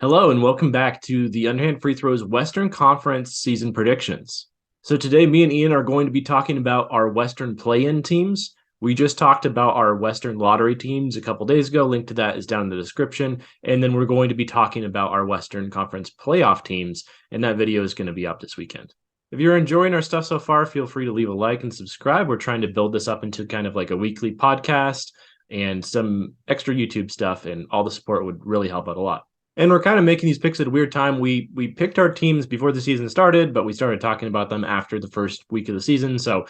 Hello and welcome back to the Underhand Free Throws Western Conference season predictions. So today me and Ian are going to be talking about our Western play-in teams. We just talked about our Western lottery teams a couple days ago. Link to that is down in the description. And then we're going to be talking about our Western Conference playoff teams, and that video is going to be up this weekend. If you're enjoying our stuff so far, feel free to leave a like and subscribe. We're trying to build this up into kind of like a weekly podcast and some extra YouTube stuff, and all the support would really help out a lot. And we're kind of making these picks at a weird time. We picked our teams before the season started, but we started talking about them after the first week of the season. So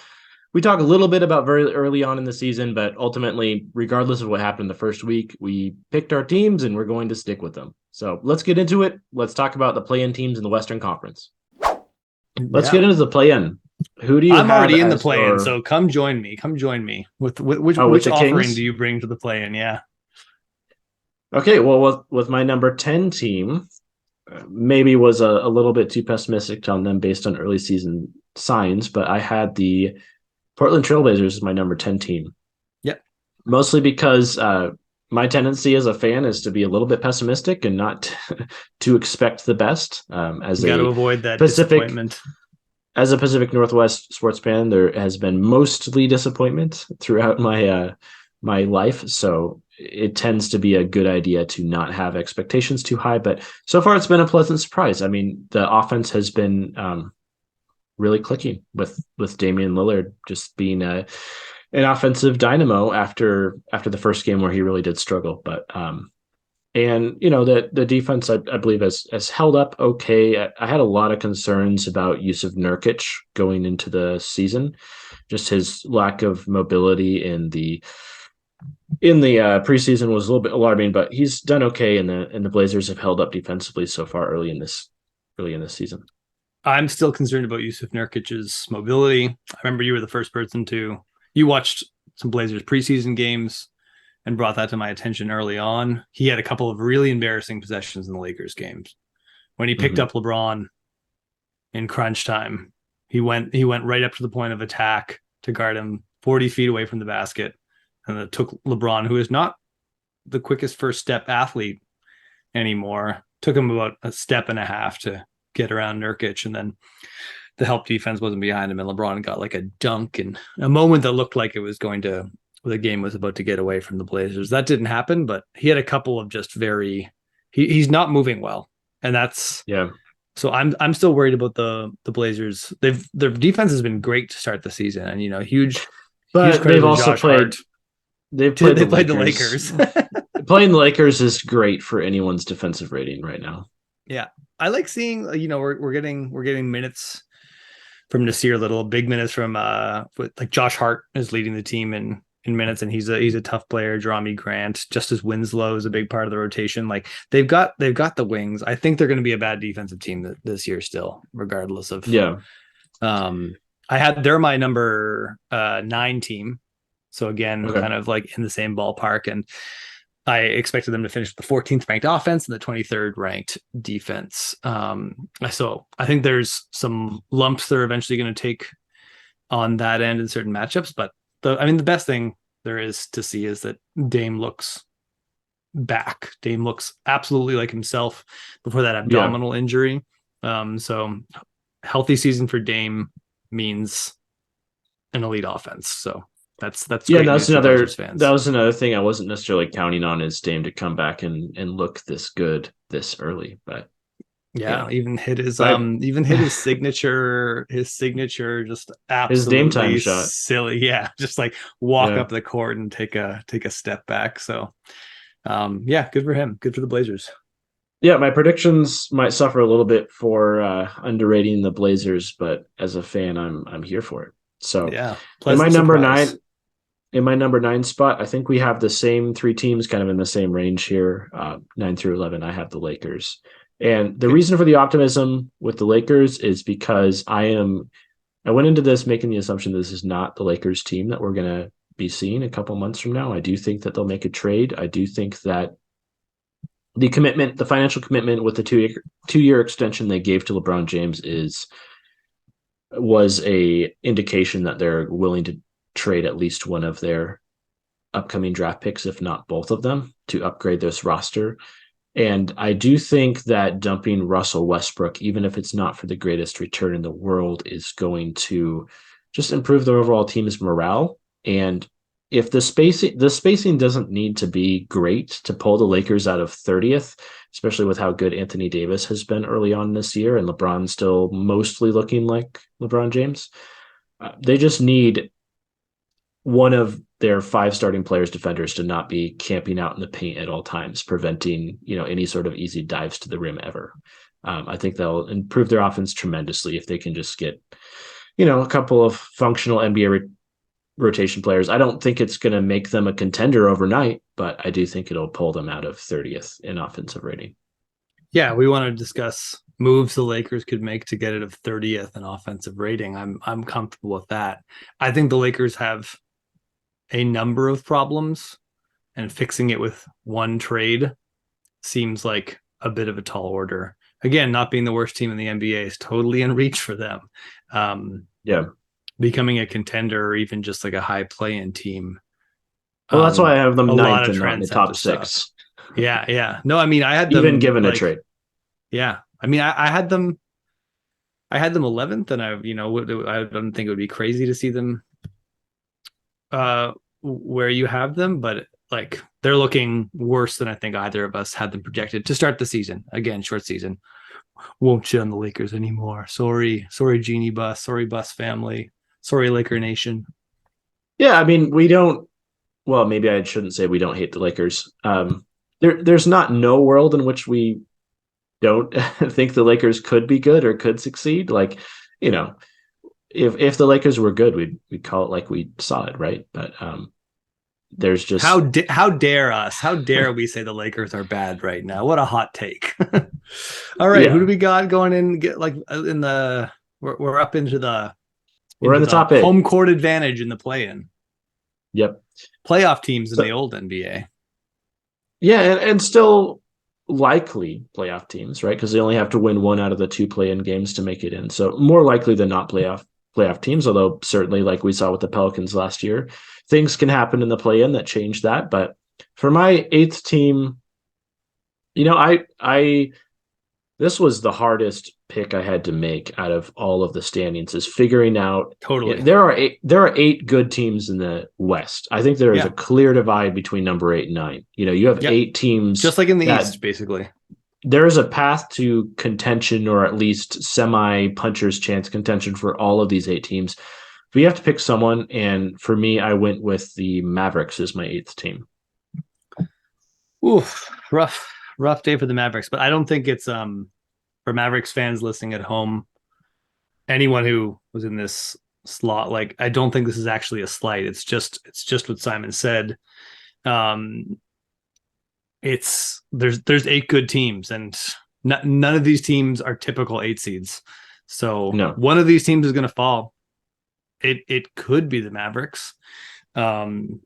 we talk a little bit about very early on in the season, but ultimately, regardless of what happened the first week, we picked our teams and we're going to stick with them. So let's get into it. Let's talk about the play-in teams in the Western Conference. Let's get into the play-in. Who do you I'm have already in the as play-in, your- so come join me. Come join me. Which the offering Kings? do you bring to the play-in? Yeah. Okay, well, with my number 10 team, maybe was a little bit too pessimistic on them based on early season signs, but I had the Portland Trailblazers as my number 10 team. Yep. Mostly because my tendency as a fan is to be a little bit pessimistic and not to expect the best. As You got to a avoid that Pacific disappointment. as a Pacific Northwest sports fan, there has been mostly disappointment throughout my life. So it tends to be a good idea to not have expectations too high. But so far, it's been a pleasant surprise. I mean, the offense has been really clicking with Damian Lillard just being an offensive dynamo after the first game where he really did struggle. But and the defense I believe has held up okay. I had a lot of concerns about Yusuf Nurkic going into the season, just his lack of mobility in the preseason was a little bit alarming, but he's done okay, and the Blazers have held up defensively so far early in this season. I'm still concerned about Yusuf Nurkic's mobility. I remember you were the first person you watched some Blazers preseason games and brought that to my attention early on. He had a couple of really embarrassing possessions in the Lakers games. When he picked up LeBron in crunch time, he went right up to the point of attack to guard him 40 feet away from the basket. And it took LeBron, who is not the quickest first step athlete anymore, took him about a step and a half to get around Nurkic. And then the help defense wasn't behind him. And LeBron got like a dunk in a moment that looked like the game was about to get away from the Blazers. That didn't happen, but he had a couple of just he's not moving well. And that's, yeah. So I'm still worried about the Blazers. Their defense has been great to start the season, and huge. But huge they've also Josh played. Hart. They've played They played the Lakers. Playing the Lakers is great for anyone's defensive rating right now. Yeah, I like seeing. We're getting minutes from Nasir Little, big minutes from like Josh Hart is leading the team in minutes, and he's a tough player. Jerami Grant, Justice Winslow is a big part of the rotation. Like they've got the wings. I think they're going to be a bad defensive team this year still, regardless of they're my number 9 team. So again, kind of like in the same ballpark, and I expected them to finish the 14th ranked offense and the 23rd ranked defense. So I think there's some lumps they're eventually going to take on that end in certain matchups, but the best thing there is to see is that Dame looks back. Dame looks absolutely like himself before that abdominal injury. So healthy season for Dame means an elite offense. So that's great news for Blazers fans. That was another thing I wasn't necessarily counting on, is Dame to come back and look this good this early, but even hit his signature just absolutely his Dame time shot. Silly. Yeah, just like walk up the court and take a step back. So good for him. Good for the Blazers. Yeah, my predictions might suffer a little bit for underrating the Blazers, but as a fan, I'm here for it. So in my number 9 spot, I think we have the same 3 teams kind of in the same range here, 9 through 11. I have the Lakers. And the reason for the optimism with the Lakers is because I went into this making the assumption that this is not the Lakers team that we're going to be seeing a couple months from now. I do think that they'll make a trade. I do think that the financial commitment with the 2-year extension they gave to LeBron James was a indication that they're willing to trade at least one of their upcoming draft picks, if not both of them, to upgrade this roster. And I do think that dumping Russell Westbrook, even if it's not for the greatest return in the world, is going to just improve the overall team's morale. And if the spacing doesn't need to be great to pull the Lakers out of 30th, especially with how good Anthony Davis has been early on this year, and LeBron still mostly looking like LeBron James. They just need one of their five starting players defenders to not be camping out in the paint at all times, preventing any sort of easy dives to the rim ever. I think they'll improve their offense tremendously if they can just get a couple of functional NBA rotation players. I don't think it's going to make them a contender overnight, but I do think it'll pull them out of 30th in offensive rating. Yeah, we want to discuss moves the Lakers could make to get it of 30th in offensive rating. I'm comfortable with that. I think the Lakers have a number of problems, and fixing it with one trade seems like a bit of a tall order. Again, not being the worst team in the NBA is totally in reach for them. Yeah. Becoming a contender or even just like a high play-in team. Well, that's why I have them A lot ninth of and not in the trends have top to stop. six. Yeah, yeah. No, I mean, I had them Even given a like, trade. yeah. I mean, I had them 11th, and I don't think it would be crazy to see them where you have them, but like they're looking worse than I think either of us had them projected to start the season. Again, short season. Won't shit on the Lakers anymore. Sorry, Genie Bus. Sorry, Bus family. Sorry, Laker Nation. Yeah, I mean, we don't. Well, maybe I shouldn't say we don't hate the Lakers. There's not no world in which we don't think the Lakers could be good or could succeed. Like, you know, if the Lakers were good, we'd call it like we saw it, right? But there's How just how dare us? How dare we say the Lakers are bad right now? What a hot take! All right, who yeah, do we got going in? Get like in the we're up into we're in the top eight. home court advantage in the play-in. Yep. Playoff teams in the So old NBA. yeah, and still likely playoff teams, right? Because they only have to win one out of the two play-in games to make it in. So more likely than not playoff teams. Although certainly, like we saw with the Pelicans last year, things can happen in the play-in that change that. But for my eighth team, I this was the hardest pick I had to make out of all of the standings is figuring out Totally. there are eight good teams in the West. I think there is a Yeah. clear divide between number 8 and 9. You have Yep. eight teams Just like in the that East, basically. there is a path to contention or at least semi puncher's chance contention for all of these eight teams. But you have to pick someone, and for me, I went with the Mavericks as my eighth team. Oof, rough day for the Mavericks. But I don't think it's for Mavericks fans listening at home, anyone who was in this slot, like I don't think this is actually a slight. It's just what Simon said. Um, it's there's eight good teams, and none of these teams are typical eight seeds. So No. one of these teams is going to fall. It could be the Mavericks. Um,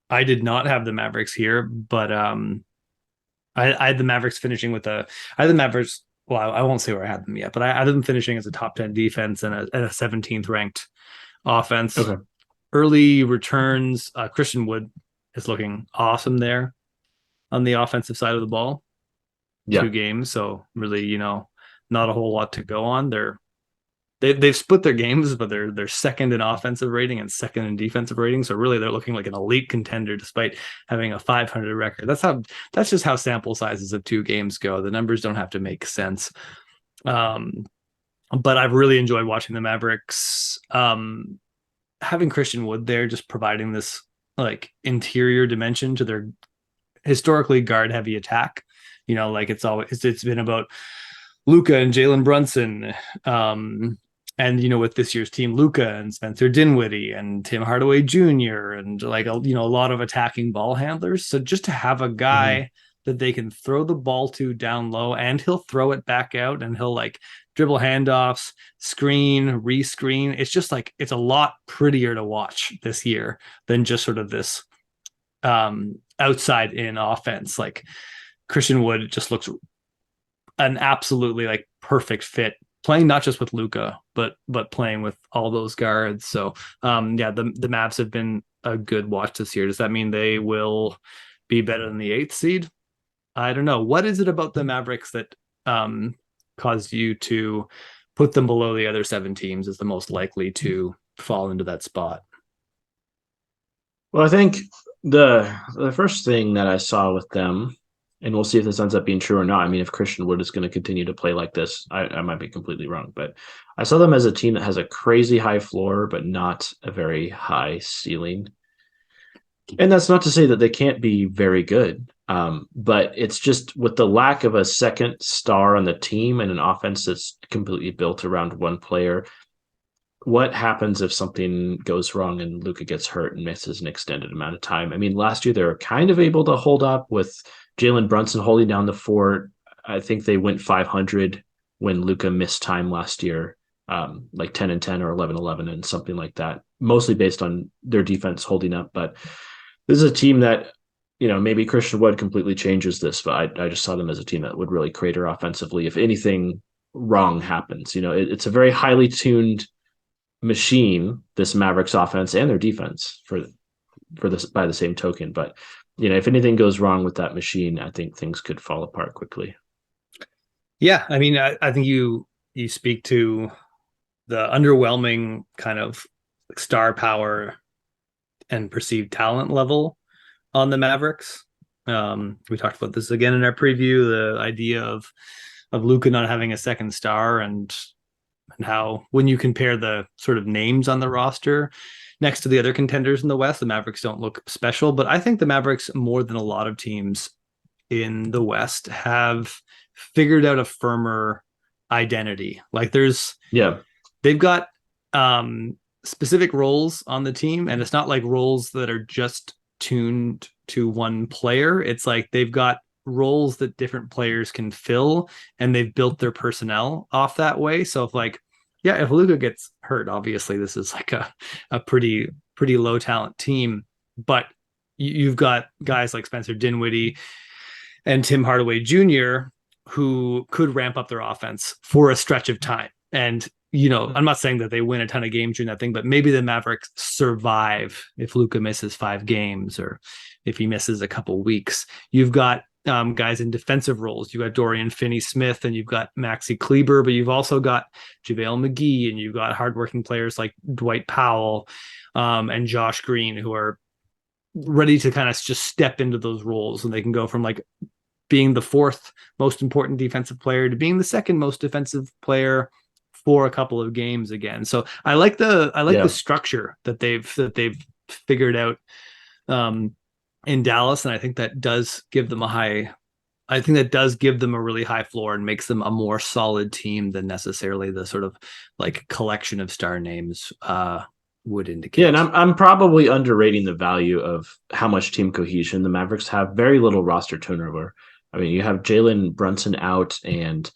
I did not have the Mavericks here, but I had the Mavericks finishing with I had the Mavericks. Well, I won't say where I had them yet, but I had them finishing as a top 10 defense and a 17th ranked offense. Okay. Early returns, Christian Wood is looking awesome there on the offensive side of the ball. Yeah. 2 games, so really, not a whole lot to go on. They've split their games, but they're second in offensive rating and second in defensive rating. So really, they're looking like an elite contender despite having a 500 record. That's just how sample sizes of 2 games go. The numbers don't have to make sense. But I've really enjoyed watching the Mavericks. Having Christian Wood there, just providing this like interior dimension to their historically guard heavy attack. Like it's been about Luka and Jalen Brunson. And with this year's team, Luka and Spencer Dinwiddie and Tim Hardaway Jr. and like a lot of attacking ball handlers. So just to have a guy that they can throw the ball to down low, and he'll throw it back out, and he'll like dribble handoffs, screen, rescreen. It's just like it's a lot prettier to watch this year than just sort of this outside in offense. Like Christian Wood just looks an absolutely like perfect fit, playing not just with Luka, but playing with all those guards. So the Mavs have been a good watch this year. Does that mean they will be better than the 8th seed? I don't know. What is it about the Mavericks that caused you to put them below the other seven teams as the most likely to fall into that spot? Well, I think the first thing that I saw with them, and we'll see if this ends up being true or not. I mean, if Christian Wood is going to continue to play like this, I might be completely wrong, but I saw them as a team that has a crazy high floor, but not a very high ceiling. And that's not to say that they can't be very good. But it's just with the lack of a second star on the team and an offense that's completely built around one player, what happens if something goes wrong and Luka gets hurt and misses an extended amount of time? I mean, last year they were kind of able to hold up with Jalen Brunson holding down the fort. I think they went 500 when Luka missed time last year, like 10-10 or 11-11 and something like that, mostly based on their defense holding up. But this is a team that, maybe Christian Wood completely changes this, but I just saw them as a team that would really crater offensively if anything wrong happens. It's a very highly tuned machine, this Mavericks offense and their defense for this by the same token. But if anything goes wrong with that machine, I think things could fall apart quickly. Yeah, I mean, I think you speak to the underwhelming kind of star power and perceived talent level on the Mavericks. We talked about this again in our preview, the idea of Luka not having a second star and how when you compare the sort of names on the roster next to the other contenders in the West, the Mavericks don't look special. But I think the Mavericks, more than a lot of teams in the West, have figured out a firmer identity. Like they've got specific roles on the team, and it's not like roles that are just tuned to one player. It's like they've got roles that different players can fill, and they've built their personnel off that way. So if Luka gets hurt, obviously this is like a pretty low talent team, but you've got guys like Spencer Dinwiddie and Tim Hardaway Jr. who could ramp up their offense for a stretch of time. And I'm not saying that they win a ton of games during that thing, but maybe the Mavericks survive if Luka misses 5 games or if he misses a couple weeks. You've got guys in defensive roles. You've got Dorian Finney-Smith and you've got Maxi Kleber, but you've also got JaVale McGee and you've got hardworking players like Dwight Powell and Josh Green who are ready to kind of just step into those roles, and they can go from like being the 4th most important defensive player to being the 2nd most defensive player for a couple of games again. So I like the structure that they've figured out in Dallas, and I think that does give them a really high floor and makes them a more solid team than necessarily the sort of like collection of star names would indicate. Yeah, and I'm probably underrating the value of how much team cohesion the Mavericks have. Very little roster turnover. I mean, you have Jalen Brunson out and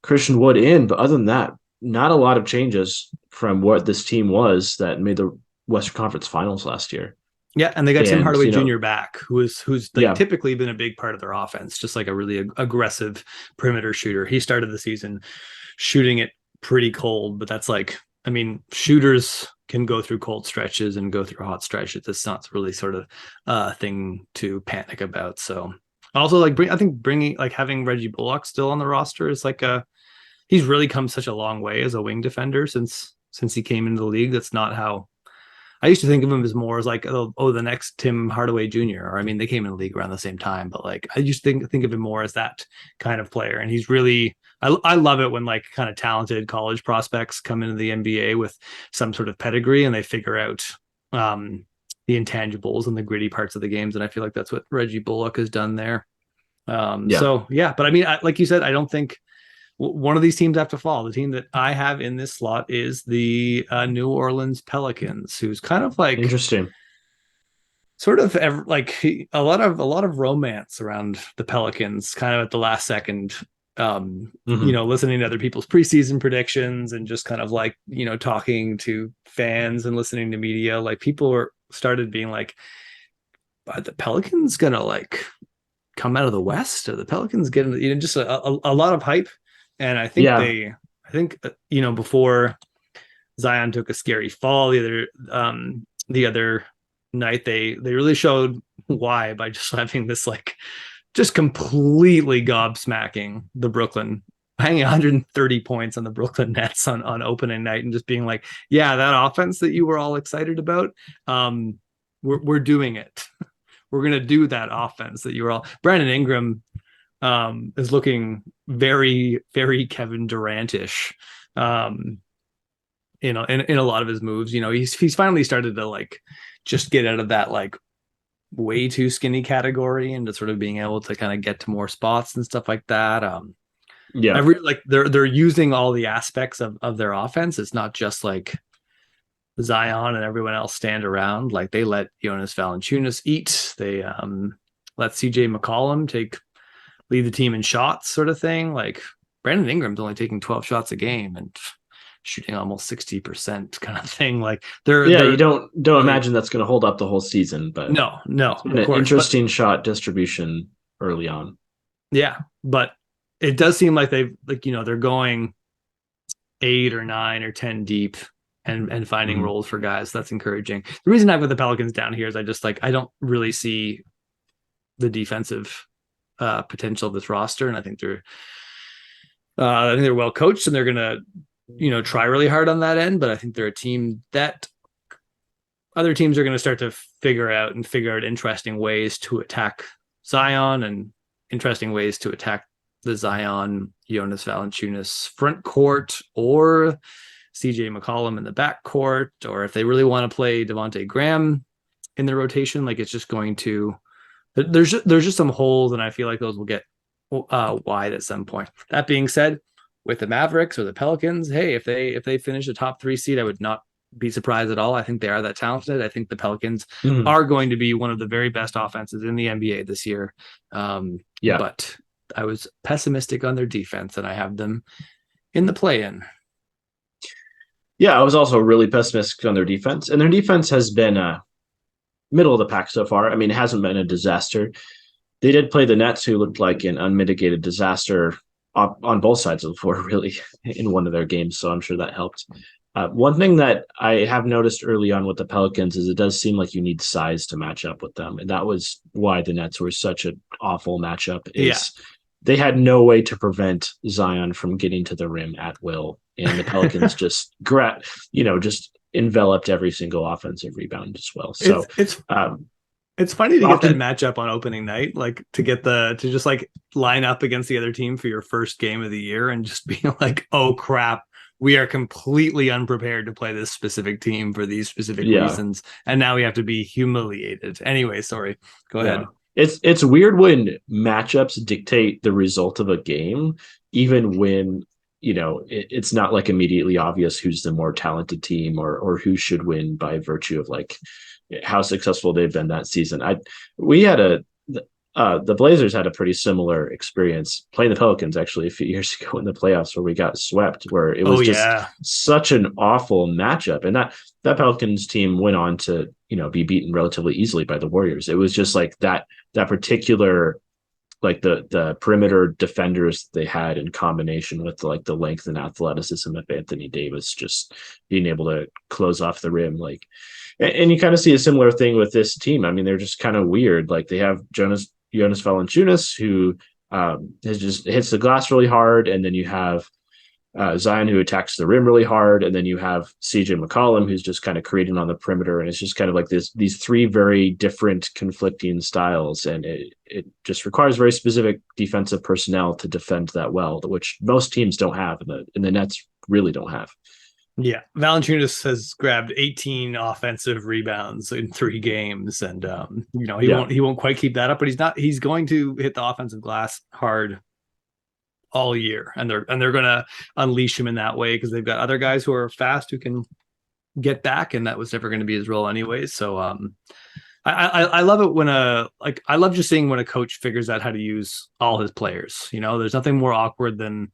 Christian Wood in, but other than that, not a lot of changes from what this team was that made the Western Conference Finals last year. Yeah, and they got Tim Hardaway Jr. back, who's typically been a big part of their offense, just like a really aggressive perimeter shooter. He started the season shooting it pretty cold, but that's like, I mean, shooters can go through cold stretches and go through hot stretches. It's not really sort of a thing to panic about. So also like bringing like having Reggie Bullock still on the roster is like he's really come such a long way as a wing defender since he came into the league. That's not how I used to think of him as more as like, the next Tim Hardaway Jr. Or I mean, they came in the league around the same time, but like I used to think of him more as that kind of player. And he's really, I love it when like kind of talented college prospects come into the NBA with some sort of pedigree and they figure out the intangibles and the gritty parts of the games. And I feel like that's what Reggie Bullock has done there. So yeah, but I mean, like you said, I don't think one of these teams have to fall. The team that I have in this slot is the New Orleans Pelicans, who's kind of like interesting, sort of like a lot of romance around the Pelicans, kind of at the last second. Listening to other people's preseason predictions and just kind of like talking to fans and listening to media. Like people started being like, "Are the Pelicans gonna like come out of the West? Are the Pelicans getting just a lot of hype?" And I think before Zion took a scary fall the other night, they really showed why by just having this like just completely gobsmacking the Brooklyn, hanging 130 points on the Brooklyn Nets on opening night, and just being like, yeah, that offense that you were all excited about, we're doing it. We're gonna do that offense that you were all. Brandon Ingram is looking very, very Kevin Durant-ish. In a lot of his moves, he's finally started to like just get out of that like way too skinny category into sort of being able to kind of get to more spots and stuff like that. I Yeah. really like they're using all the aspects of their offense. It's not just like Zion and everyone else stand around. Like they let Jonas Valanciunas eat. They let CJ McCollum lead the team in shots, sort of thing. Like Brandon Ingram's only taking 12 shots a game and shooting almost 60% kind of thing. Like Yeah, you they're don't really imagine that's going to hold up the whole season, but no, it's been of an course. But interesting shot distribution early on. yeah, but it does seem like they're going 8 or 9 or 10 deep and finding Mhm. roles for guys. That's encouraging. The reason I've got the Pelicans down here is I don't really see the defensive potential of this roster, and I think they're well coached and they're gonna try really hard on that end. But I think they're a team that other teams are going to start to figure out interesting ways to attack Zion and interesting ways to attack the Zion Jonas Valanciunas front court, or CJ McCollum in the back court, or if they really want to play Devontae Graham in the rotation, like it's just going to there's just some holes, and I feel like those will get wide at some point. That being said, with the Mavericks or the Pelicans, hey, if they finish a top 3 seed, I would not be surprised at all. I think they are that talented. I think the Pelicans Mhm. are going to be one of the very best offenses in the NBA this year. Yeah. But I was pessimistic on their defense, and I have them in the play-in. Yeah, I was also really pessimistic on their defense, and their defense has been middle of the pack so far. I mean, it hasn't been a disaster. They did play the Nets, who looked like an unmitigated disaster on both sides of the floor, really, in one of their games. So I'm sure that helped. One thing that I have noticed early on with the Pelicans is it does seem like you need size to match up with them, and that was why the Nets were such an awful matchup. Yeah. Is they had no way to prevent Zion from getting to the rim at will, and the Pelicans just enveloped every single offensive rebound as well. It's So it's um, it's funny to get that often, matchup on opening night, like to just like line up against the other team for your first game of the year and just be like, oh crap, we are completely unprepared to play this specific team for these specific yeah, reasons, and now we have to be humiliated. Anyway, sorry, go yeah. ahead. It's weird when matchups dictate the result of a game, even when it's not like immediately obvious who's the more talented team or who should win by virtue of like how successful they've been that season. We had the Blazers had a pretty similar experience playing the Pelicans actually a few years ago in the playoffs where we got swept, where it Oh was just yeah, such an awful matchup, and that Pelicans team went on to be beaten relatively easily by the Warriors. It was just like that particular like the perimeter defenders they had in combination with like the length and athleticism of Anthony Davis just being able to close off the rim like and you kind of see a similar thing with this team. I mean, they're just kind of weird. Like they have Jonas Valanciunas who has just hits the glass really hard, and then you have Zion who attacks the rim really hard, and then you have CJ McCollum who's just kind of creating on the perimeter, and it's just kind of like these three very different conflicting styles, and it just requires very specific defensive personnel to defend that well, which most teams don't have, and the Nets really don't have. yeah. Valanciunas has grabbed 18 offensive rebounds in 3 games, and he Yeah, won't quite keep that up, but he's going to hit the offensive glass hard all year, and they're going to unleash him in that way because they've got other guys who are fast who can get back, and that was never going to be his role anyways. So I love it when I love just seeing when a coach figures out how to use all his players. There's nothing more awkward than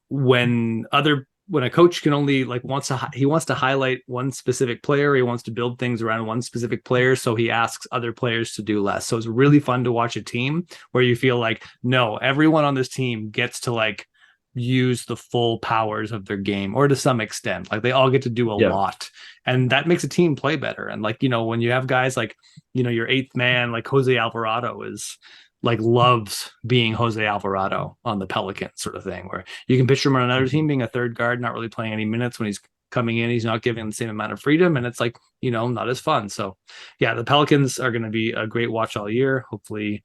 when a coach can only like wants to highlight one specific player. He wants to build things around one specific player, so he asks other players to do less. So it's really fun to watch a team where you feel like, no, everyone on this team gets to like use the full powers of their game, or to some extent, like they all get to do a yeah, lot, and that makes a team play better. And like when you have guys like your eighth man like Jose Alvarado is like loves being Jose Alvarado on the Pelicans sort of thing, where you can picture him on another team being a third guard, not really playing any minutes when he's coming in. He's not giving the same amount of freedom, and it's like, not as fun. So yeah, the Pelicans are going to be a great watch all year. Hopefully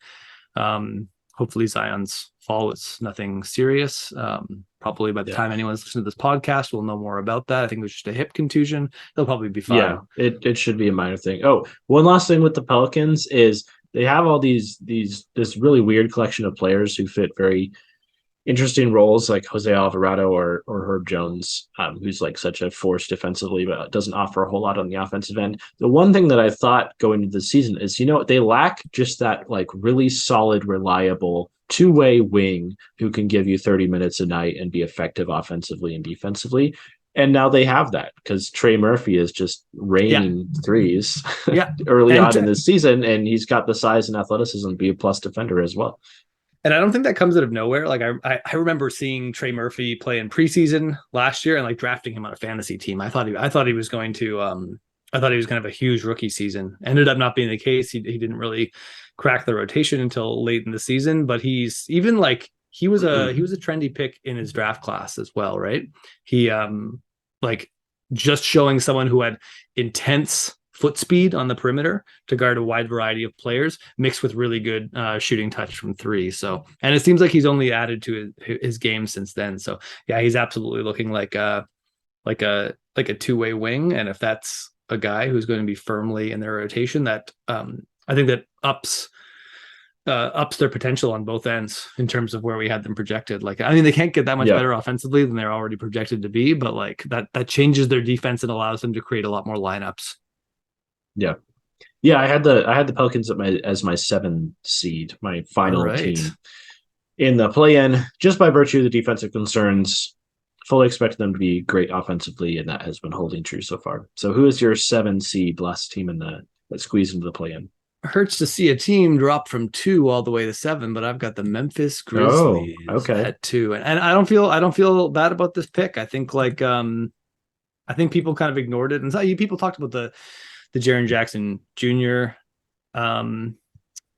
Zion's fall is nothing serious. Probably by the Yeah. time anyone's listening to this podcast, we'll know more about that. I think it was just a hip contusion. They'll probably be fine. Yeah, it should be a minor thing. Oh, one last thing with the Pelicans is they have all these this really weird collection of players who fit very interesting roles, like Jose Alvarado or Herb Jones, who's like such a force defensively, but doesn't offer a whole lot on the offensive end. The one thing that I thought going into the season is, they lack just that like really solid, reliable two-way wing who can give you 30 minutes a night and be effective offensively and defensively. And now they have that because Trey Murphy is just Yeah. raining threes Yeah. early And on in this season, and he's got the size and athleticism to be a plus defender as well. And I don't think that comes out of nowhere. Like I remember seeing Trey Murphy play in preseason last year and like drafting him on a fantasy team. I thought he was going to I thought he was going to have a huge rookie season. Ended up not being the case. He didn't really crack the rotation until late in the season, but he's even like he was a trendy pick in his draft class as well, right? He like just showing someone who had intense foot speed on the perimeter to guard a wide variety of players, mixed with really good shooting touch from three. So, and it seems like he's only added to his game since then. So, yeah, he's absolutely looking like a two-way wing. And if that's a guy who's going to be firmly in their rotation, that I think that ups their potential on both ends in terms of where we had them projected. Like, I mean, they can't get that much better offensively than they're already projected to be, but like that changes their defense and allows them to create a lot more lineups. Yeah. Yeah, I had the Pelicans as my 7 seed, my final Right. team in the play-in, just by virtue of the defensive concerns. Fully expected them to be great offensively, and that has been holding true so far. So, who is your 7 seed last team that squeezed into the play-in? Hurts to see a team drop from 2 all the way to 7, but I've got the Memphis Oh, Grizzlies okay. at 2, and I don't feel bad about this pick. I think people kind of ignored it, and so people talked about the Jaren Jackson Jr.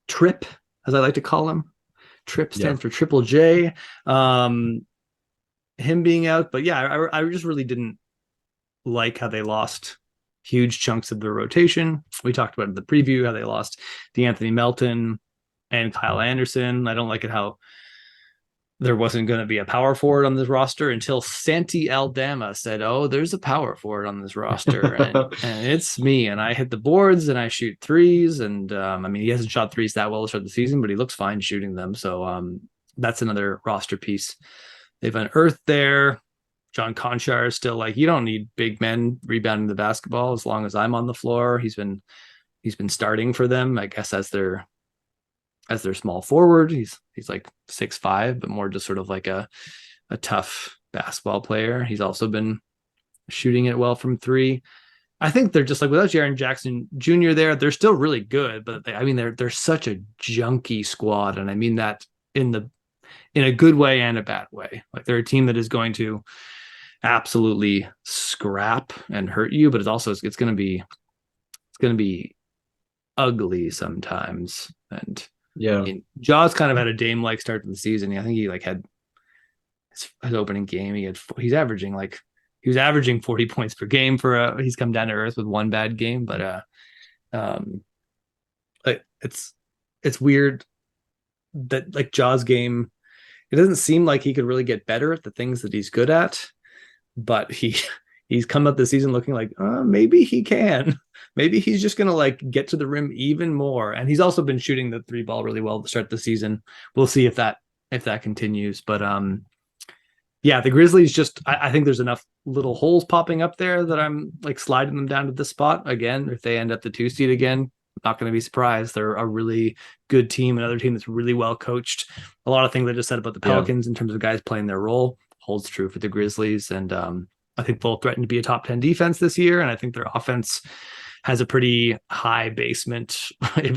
Trip, as I like to call him. Trip Yeah. stands for Triple J. Him being out, but yeah, I just really didn't like how they lost huge chunks of their rotation. We talked about in the preview how they lost DeAnthony Melton and Kyle Anderson. I don't like it how there wasn't going to be a power forward on this roster until Santi Aldama said, "Oh, there's a power forward on this roster, and it's me." And I hit the boards and I shoot threes. And I mean, he hasn't shot threes that well to start the season, but he looks fine shooting them. So that's another roster piece they've unearthed there. John Conchar is still like, you don't need big men rebounding the basketball as long as I'm on the floor. He's been starting for them, I guess, as their small forward. He's like 6'5", but more just sort of like a tough basketball player. He's also been shooting it well from 3. I think they're just like, without Jaren Jackson Jr. there, they're still really good, but they're such a junky squad, and I mean that in a good way and a bad way. Like, they're a team that is going to absolutely scrap and hurt you, but it's going to be ugly sometimes. And Yeah. I mean, Jaws kind of had a Dame like start to the season. I think he like had his opening game. He was averaging 40 points per game he's come down to earth with one bad game, but like it's weird that like Jaws game, it doesn't seem like he could really get better at the things that he's good at, but he's come up this season looking like maybe he can. Maybe he's just gonna like get to the rim even more. And he's also been shooting the 3 ball really well to start the season. We'll see if that continues. But yeah, the Grizzlies just I think there's enough little holes popping up there that I'm like sliding them down to the spot again. If they end up the 2 seed again, not going to be surprised. They're a really good team, another team that's really well coached. A lot of things I just said about the Pelicans in terms of guys playing their role holds true for the Grizzlies. And I think they'll threaten to be a top 10 defense this year. And I think their offense has a pretty high basement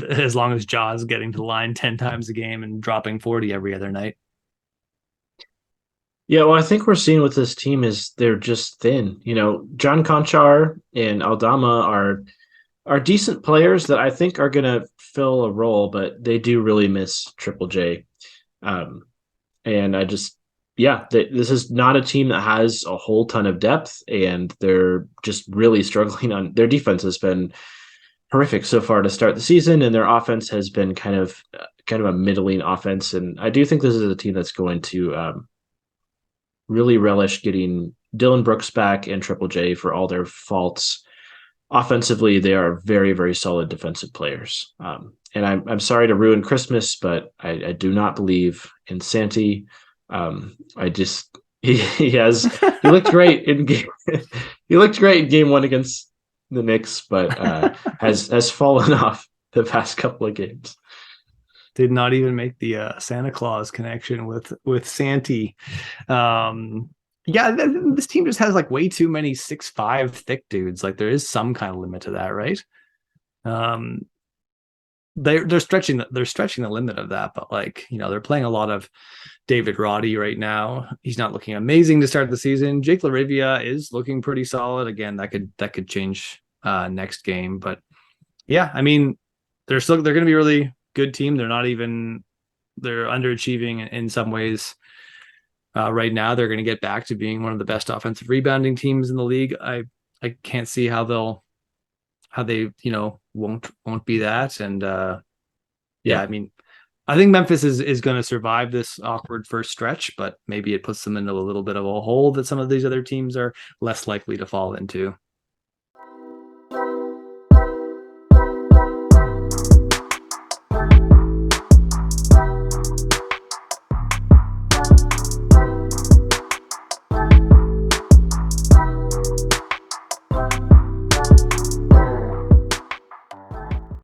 as long as Jaws getting to the line 10 times a game and dropping 40 every other night. Yeah, well, I think we're seeing with this team is they're just thin. John Conchar and Aldama are are decent players that I think are going to fill a role, but they do really miss Triple J. Um, and I just, yeah, this is not a team that has a whole ton of depth, and they're just really struggling on their defense has been horrific so far to start the season, and their offense has been kind of a middling offense. And I do think this is a team that's going to really relish getting Dylan Brooks back and Triple J for all their faults. Offensively, they are very, very solid defensive players. And I'm sorry to ruin Christmas, but I do not believe in Santi. I just he looked great in game he looked great in game one against the Knicks, but has fallen off the past couple of games. Did not even make the Santa Claus connection with Santi. Yeah, this team just has like way too many 6'5" thick dudes. Like there is some kind of limit to that, right? Um, they're stretching the limit of that, but like they're playing a lot of David Roddy right now. He's not looking amazing to start the season. Jake LaRivia is looking pretty solid. Again, that could change next game, but yeah, I mean they're going to be a really good team. They're underachieving in some ways. Right now, they're going to get back to being one of the best offensive rebounding teams in the league. I can't see how they won't be that. And yeah, Yeah. I mean, I think Memphis is going to survive this awkward first stretch, but maybe it puts them into a little bit of a hole that some of these other teams are less likely to fall into.